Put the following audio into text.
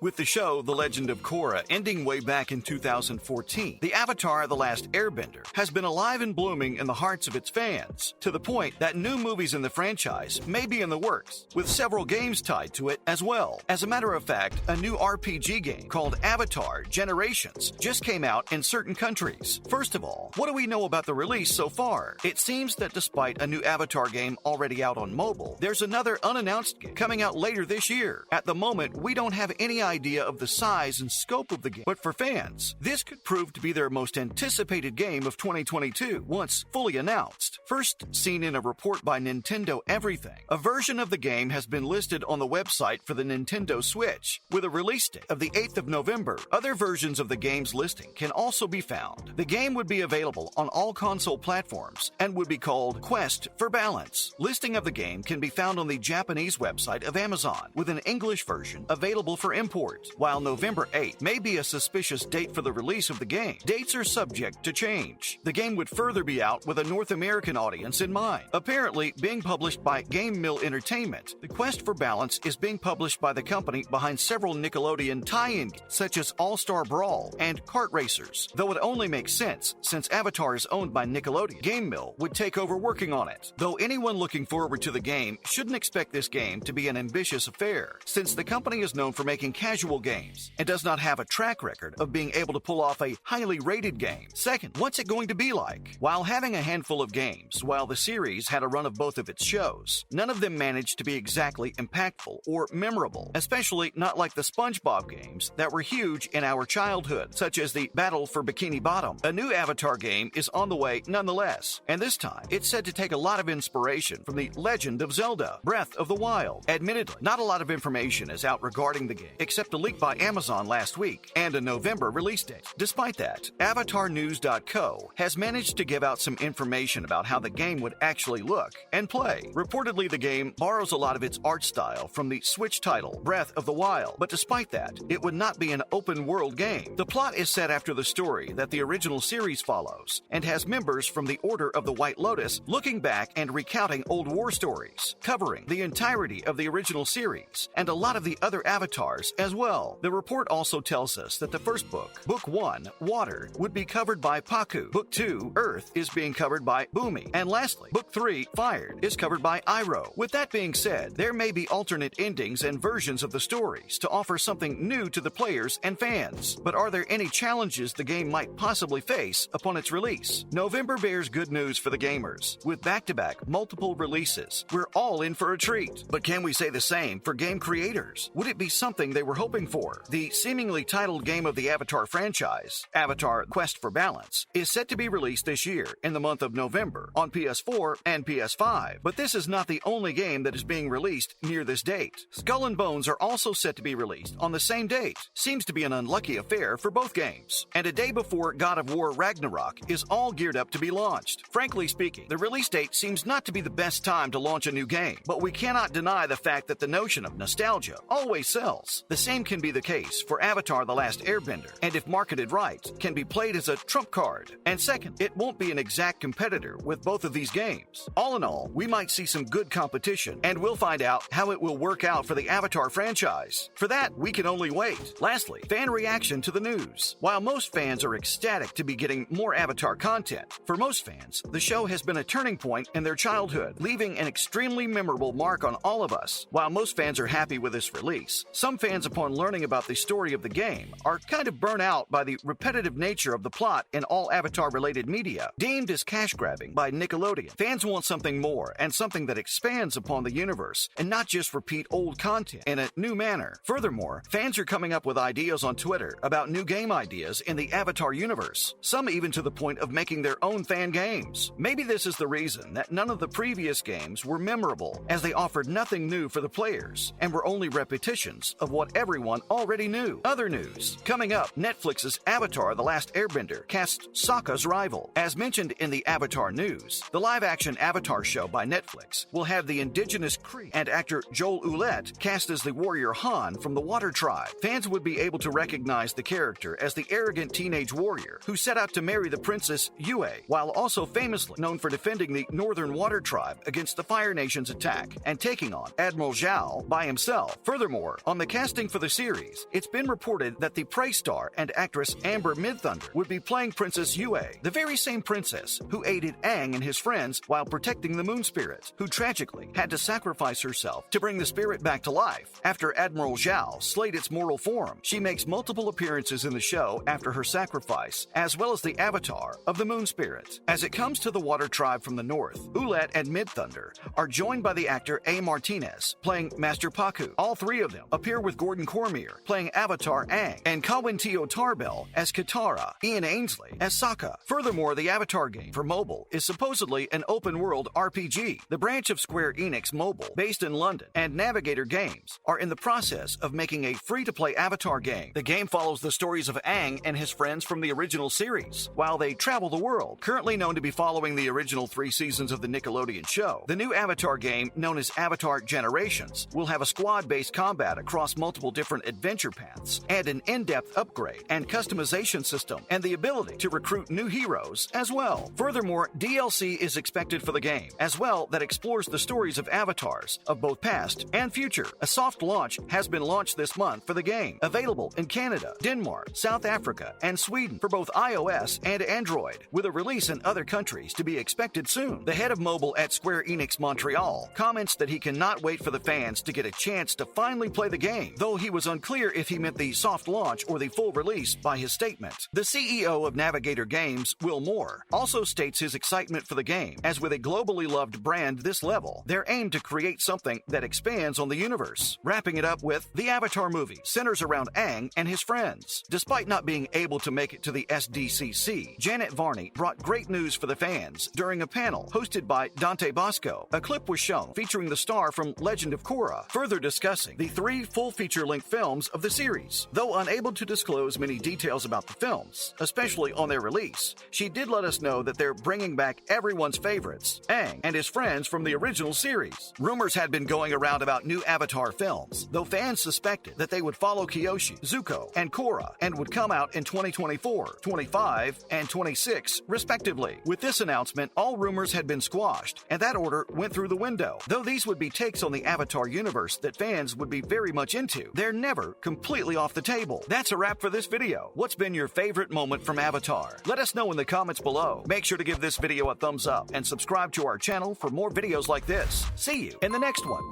With the show The Legend of Korra ending way back in 2014, the Avatar The Last Airbender has been alive and blooming in the hearts of its fans, to the point that new movies in the franchise may be in the works, with several games tied to it as well. As a matter of fact, a new RPG game called Avatar Generations just came out in certain countries. First of all, what do we know about the release so far? It seems that despite a new Avatar game already out on mobile, there's another unannounced game coming out later this year. At the moment, we don't have any idea of the size and scope of the game, but for fans, this could prove to be their most anticipated game of 2022 once fully announced. First seen in a report by Nintendo Everything, a version of the game has been listed on the website for the Nintendo Switch, with a release date of the 8th of November. Other versions of the game's listing can also be found. The game would be available on all console platforms and would be called Quest for Balance. Listing of the game can be found on the Japanese website of Amazon, with an English version available for import. While November 8th may be a suspicious date for the release of the game, dates are subject to change. The game would further be out with a North American audience in mind. Apparently, being published by Game Mill Entertainment, the Quest for Balance is being published by the company behind several Nickelodeon tie-in games, such as All-Star Brawl and Kart Racers, though it only makes sense since Avatar is owned by Nickelodeon. Game Mill would take over working on it, though anyone looking forward to the game shouldn't expect this game to be an ambitious affair, since the company is known for making casual games and does not have a track record of being able to pull off a highly rated game. Second, what's it going to be like? While having a handful of games, while the series had a run of both of its shows, none of them managed to be exactly impactful or memorable, especially not like the SpongeBob games that were huge in our childhood, such as the Battle for Bikini Bottom. A new Avatar game is on the way nonetheless, and this time it's said to take a lot of inspiration from The Legend of Zelda: Breath of the Wild. Admittedly, not a lot of information is out regarding the game, except a leak by Amazon last week and a November release date. Despite that, AvatarNews.co has managed to give out some information about how the game would actually look and play. Reportedly, the game borrows a lot of its art style from the Switch title Breath of the Wild, but despite that, it would not be an open-world game. The plot is set after the story that the original series follows, and has members from the Order of the White Lotus looking back and recounting old war stories, covering the entirety of the original series, and a lot of the other avatars as well. The report also tells us that the first book, Book 1, Water, would be covered by Paku. Book 2, Earth, is being covered by Bumi. And lastly, Book 3, Fired, is covered by Iroh. With that being said, there may be alternate endings and versions of the stories to offer something new to the players and fans. But are there any challenges the game might possibly face upon its release? November bears good news for the gamers. With back-to-back multiple releases, we're all in for a treat. But can we say the same for game creators? Would it be something they were hoping for? The seemingly titled game of the Avatar franchise, Avatar Quest for Balance, is set to be released this year in the month of November on PS4 and PS5. But this is not the only game that is being released near this date. Skull and Bones are also set to be released on the same date. Seems to be an unlucky affair for both games. And a day before God of War Ragnarok is all geared up to be launched. Frankly speaking, the release date seems not to be the best time to launch a new game, but we cannot deny the fact that the notion of nostalgia always sells. The same can be the case for Avatar The Last Airbender, and if marketed right, can be played as a trump card. And second, it won't be an exact competitor with both of these games. All in all, we might see some good competition, and we'll find out how it will work out for the Avatar franchise. For that, we can only wait. Lastly, fan reaction to the news. While most fans are ecstatic to be getting more Avatar content, for most fans, the show has been a turning point in their childhood, leaving an extremely memorable mark on all of us. While most fans are happy with this release, some fans, upon learning about the story of the game, are kind of burnt out by the repetitive nature of the plot in all Avatar-related media, deemed as cash-grabbing by Nickelodeon. Fans want something more, and something that expands upon the universe, and not just repeat old content in a new manner. Furthermore, fans are coming up with ideas on Twitter about new game ideas in the Avatar universe, some even to the point of making their own fan games. Maybe this is the reason that none of the previous games were memorable, as they offered nothing new for the players, and were only repetitions of what everyone already knew. Other news. Coming up, Netflix's Avatar The Last Airbender casts Sokka's rival. As mentioned in the Avatar news, the live-action Avatar show by Netflix will have the indigenous Cree and actor Joel Ouellette cast as the warrior Han from the Water Tribe. Fans would be able to recognize the character as the arrogant teenage warrior who set out to marry the princess Yue, while also famously known for defending the Northern Water Tribe against the Fire Nation's attack and taking on Admiral Zhao by himself. Furthermore, on the casting for the series, it's been reported that the Prey star and actress Amber Midthunder would be playing Princess Yue, the very same princess who aided Aang and his friends while protecting the Moon Spirit, who tragically had to sacrifice herself to bring the spirit back to life. After Admiral Zhao slayed its mortal form, she makes multiple appearances in the show after her sacrifice, as well as the avatar of the Moon Spirit. As it comes to the Water Tribe from the north, Ulet and Midthunder are joined by the actor A. Martinez, playing Master Paku. All three of them appear with Gordon Cormier, playing Avatar Aang, and Kawintio Tarbell as Katara, Ian Ainsley as Sokka. Furthermore, the Avatar game for mobile is supposedly an open-world RPG. The branch of Square Enix Mobile, based in London, and Navigator Games are in the process of making a free-to-play Avatar game. The game follows the stories of Aang and his friends from the original series, while they travel the world. Currently known to be following the original 3 seasons of the Nickelodeon show, the new Avatar game, known as Avatar Generations, will have a squad-based combat across multiple different adventure paths, and an in-depth upgrade and customization system, and the ability to recruit new heroes as well. Furthermore, DLC is expected for the game, as well, that explores the stories of avatars of both past and future. A soft launch has been launched this month for the game, available in Canada, Denmark, South Africa, and Sweden for both iOS and Android, with a release in other countries to be expected soon. The head of mobile at Square Enix Montreal comments that he cannot wait for the fans to get a chance to finally play the game, though he was unclear if he meant the soft launch or the full release by his statement. The CEO of Navigator Games, Will Moore, also states his excitement for the game, as with a globally loved brand this level, they're aimed to create something that expands on the universe. Wrapping it up with, the Avatar movie centers around Aang and his friends. Despite not being able to make it to the SDCC, Janet Varney brought great news for the fans during a panel hosted by Dante Bosco. A clip was shown featuring the star from Legend of Korra, further discussing the 3 full feature-length films of the series. Though unable to disclose many details about the films, especially on their release, she did let us know that they're bringing back everyone's favorites, Aang and his friends from the original series. Rumors had been going around about new Avatar films, though fans suspected that they would follow Kyoshi, Zuko, and Korra, and would come out in 2024, 25, and 26, respectively. With this announcement, all rumors had been squashed, and that order went through the window. Though these would be takes on the Avatar universe that fans would be very much into, they're never completely off the table. That's a wrap for this video. What's been your favorite moment from Avatar? Let us know in the comments below. Make sure to give this video a thumbs up and subscribe to our channel for more videos like this. See you in the next one.